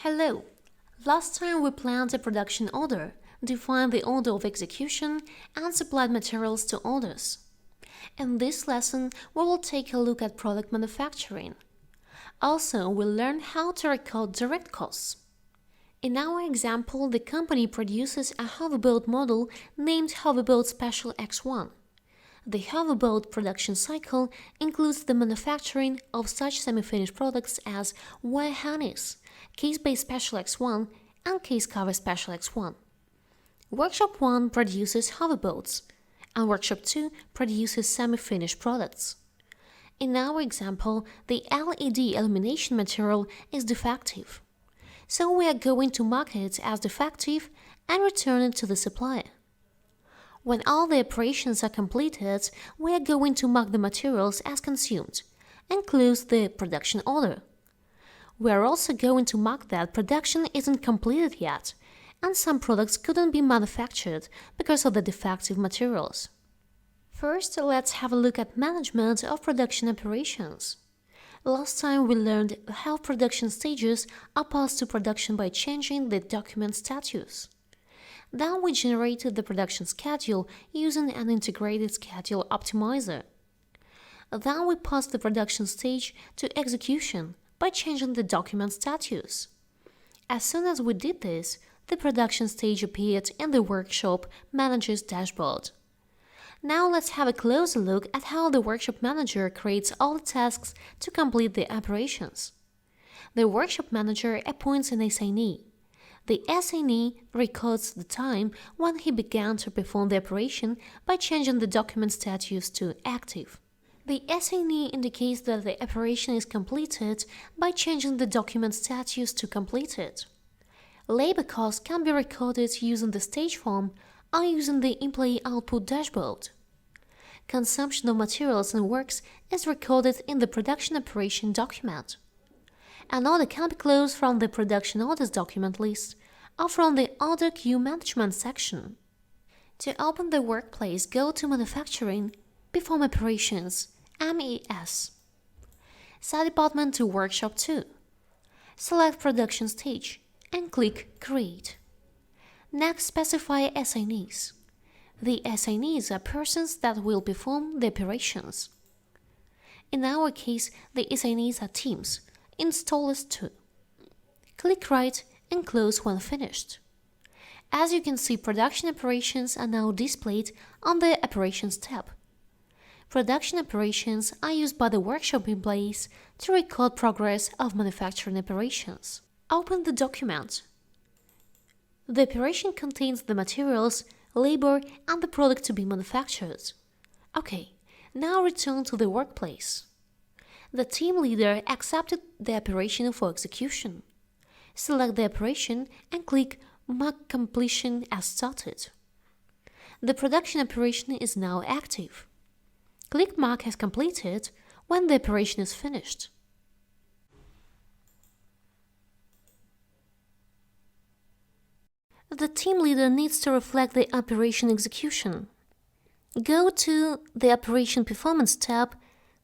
Hello! Last time we planned a production order, defined the order of execution, and supplied materials to orders. In this lesson, we will take a look at product manufacturing. Also, we'll learn how to record direct costs. In our example, the company produces a hoverboat model named Hoverboat Special X1. The hoverboat production cycle includes the manufacturing of such semi-finished products as wire harness, case base Special X1, and case cover Special X1. Workshop 1 produces hoverboats, and Workshop 2 produces semi-finished products. In our example, the LED illumination material is defective, so we are going to mark it as defective and return it to the supplier. When all the operations are completed, we are going to mark the materials as consumed and close the production order. We are also going to mark that production isn't completed yet, and some products couldn't be manufactured because of the defective materials. First, let's have a look at management of production operations. Last time we learned how production stages are passed to production by changing the document status. Then we generated the production schedule using an integrated schedule optimizer. Then we passed the production stage to execution by changing the document status. As soon as we did this, the production stage appeared in the workshop manager's dashboard. Now let's have a closer look at how the workshop manager creates all the tasks to complete the operations. The workshop manager appoints an assignee. The assignee records the time when he began to perform the operation by changing the document status to active. The assignee indicates that the operation is completed by changing the document status to completed. Labor costs can be recorded using the stage form or using the employee output dashboard. Consumption of materials and works is recorded in the production operation document. An order can be closed from the production orders document list or from the order queue management section. To open the workplace, go to Manufacturing, Perform Operations, MES. Set department to Workshop 2. Select Production Stage and click Create. Next, specify assignees. The assignees are persons that will perform the operations. In our case, the assignees are teams. Install List 2. Click Write and close when finished. As you can see, production operations are now displayed on the Operations tab. Production operations are used by the workshop employees to record progress of manufacturing operations. Open the document. The operation contains the materials, labor, and the product to be manufactured. Okay, now return to the workplace. The team leader accepted the operation for execution. Select the operation and click Mark Completion as started. The production operation is now active. Click Mark as completed when the operation is finished. The team leader needs to reflect the operation execution. Go to the Operation Performance tab,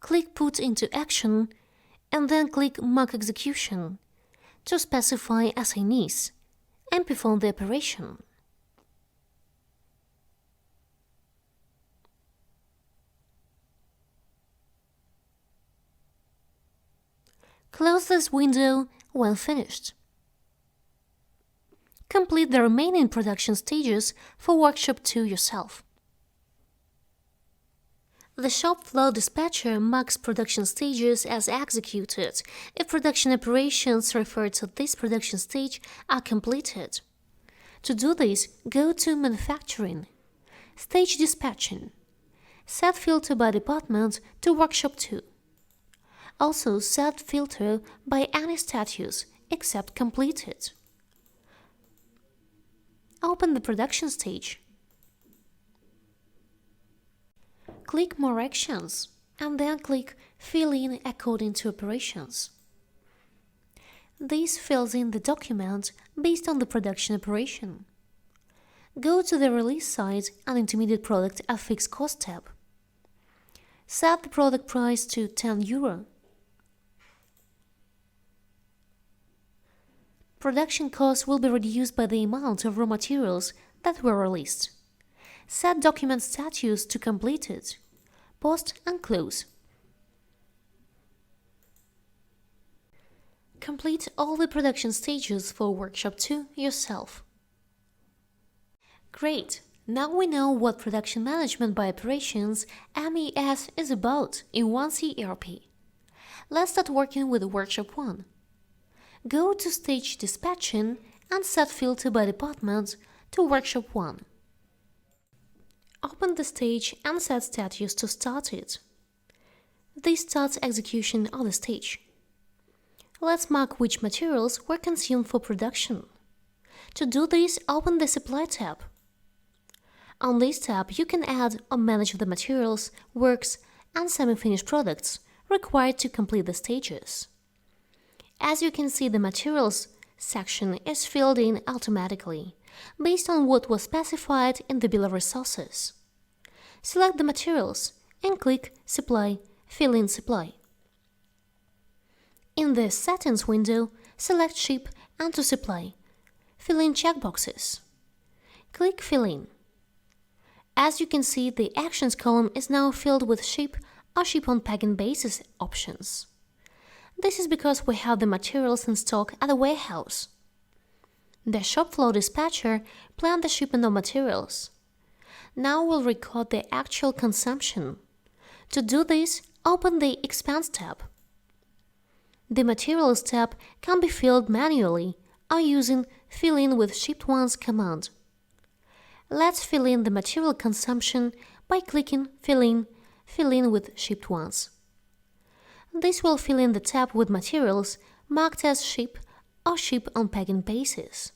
click Put into Action, and then click Mark Execution to specify assignees and perform the operation. Close this window when finished. Complete the remaining production stages for Workshop 2 yourself. The shop floor dispatcher marks production stages as executed if production operations referred to this production stage are completed. To do this, go to Manufacturing, Stage Dispatching, Set Filter by Department to Workshop 2. Also set filter by any status except completed. Open the production stage. Click More Actions and then click Fill in according to operations. This fills in the document based on the production operation. Go to the Release side and Intermediate Product at Fixed Cost tab. Set the product price to €10. Production costs will be reduced by the amount of raw materials that were released. Set document status to completed. Post and close. Complete all the production stages for Workshop 2 yourself. Great! Now we know what Production Management by Operations (MES) is about in 1C ERP. Let's start working with Workshop 1. Go to Stage Dispatching and set Filter by Department to Workshop 1. Open the stage and set status to Started. This starts execution of the stage. Let's mark which materials were consumed for production. To do this, open the Supply tab. On this tab, you can add or manage the materials, works, and semi-finished products required to complete the stages. As you can see, the Materials section is filled in automatically, based on what was specified in the Bill of Resources. Select the materials and click Supply, Fill in Supply. In the Settings window, select Ship and to Supply. Fill in checkboxes. Click Fill in. As you can see, the Actions column is now filled with Ship or Ship on Packing Basis options. This is because we have the materials in stock at the warehouse. The Shop Flow Dispatcher planned the shipment of materials. Now we'll record the actual consumption. To do this, open the Expense tab. The Materials tab can be filled manually or using Fill in with Shipped Ones command. Let's fill in the material consumption by clicking Fill in with Shipped Ones. This will fill in the tab with materials marked as Ship or Ship on Packing Basis.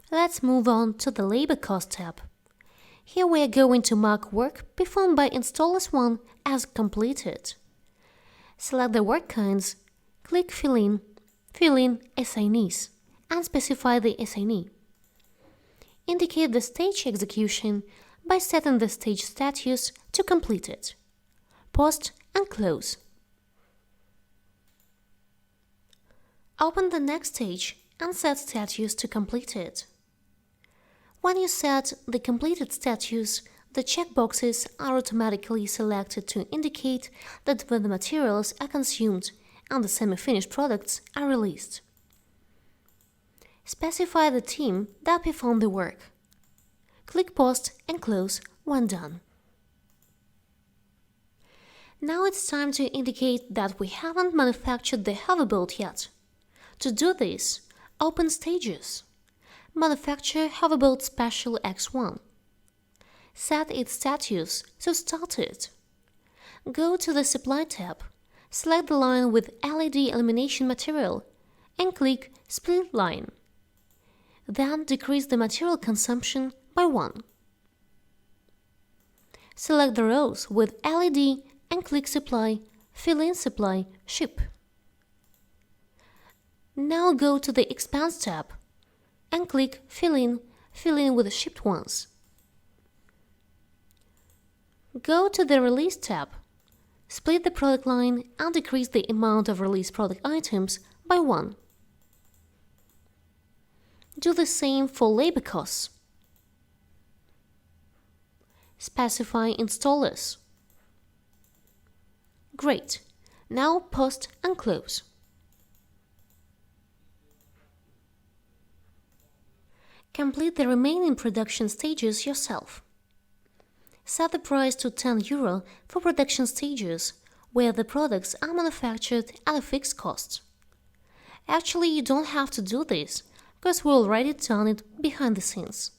Let's move on to the Labor Cost tab. Here we are going to mark work performed by Installers 1 as completed. Select the work kinds, click Fill in Assignees, and specify the assignee. Indicate the stage execution by setting the stage status to completed. Post and close. Open the next stage and set status to completed. When you set the completed status, the checkboxes are automatically selected to indicate that the materials are consumed and the semi-finished products are released. Specify the team that performed the work. Click Post and close when done. Now it's time to indicate that we haven't manufactured the hoverboat yet. To do this, open Stages. Manufacture Hoverboat Special X1. Set its status to Started. Go to the Supply tab, select the line with LED illumination material and click Split Line. Then decrease the material consumption by 1. Select the rows with LED and click Supply, Fill in Supply, Ship. Now go to the Expense tab and click Fill in with Shipped Ones. Go to the Release tab, split the product line and decrease the amount of released product items by 1. Do the same for labor costs. Specify installers. Great! Now post and close. Complete the remaining production stages yourself. Set the price to €10 for production stages, where the products are manufactured at a fixed cost. Actually, you don't have to do this, because we already done it behind the scenes.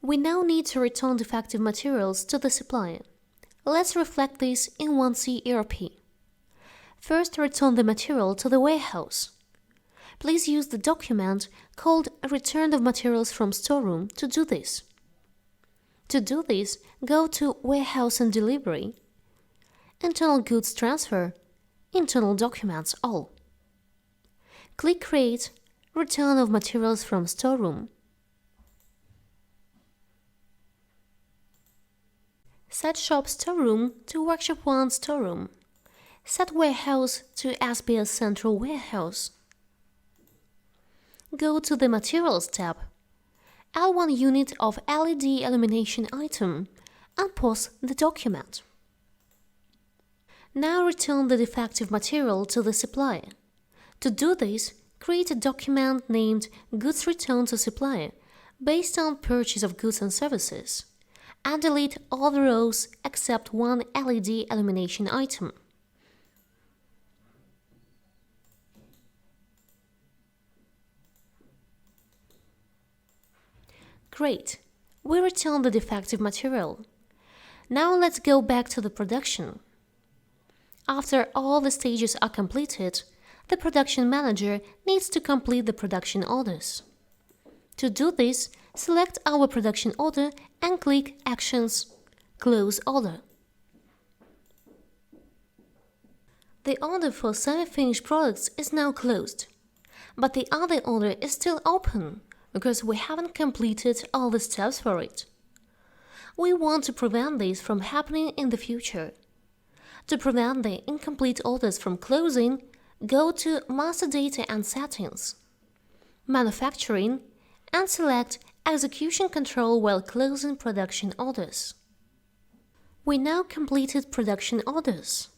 We now need to return defective materials to the supplier. Let's reflect this in 1C ERP. First, return the material to the warehouse. Please use the document called Return of Materials from Storeroom to do this. To do this, go to Warehouse and Delivery, Internal Goods Transfer, Internal Documents All. Click Create Return of Materials from Storeroom. Set Shop Storeroom to Workshop 1 Storeroom. Set Warehouse to SBS Central Warehouse. go to the Materials tab, add 1 unit of LED illumination item, and pause the document. Now return the defective material to the supplier. To do this, create a document named Goods Returned to Supplier based on purchase of goods and services, and delete all the rows except 1 LED illumination item. Great! We return the defective material. Now let's go back to the production. After all the stages are completed, the production manager needs to complete the production orders. To do this, select our production order and click Actions, Close Order. The order for semi-finished products is now closed, but the other order is still open because we haven't completed all the steps for it. We want to prevent this from happening in the future. To prevent the incomplete orders from closing, go to Master Data and Settings, Manufacturing, and select Execution Control while closing production orders. We now completed production orders.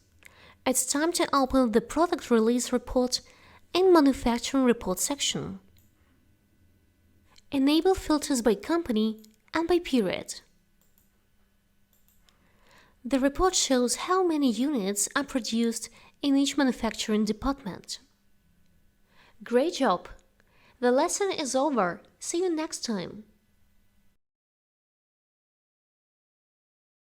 It's time to open the Product Release Report in Manufacturing Report section. Enable filters by company and by period. The report shows how many units are produced in each manufacturing department. Great job! The lesson is over. See you next time.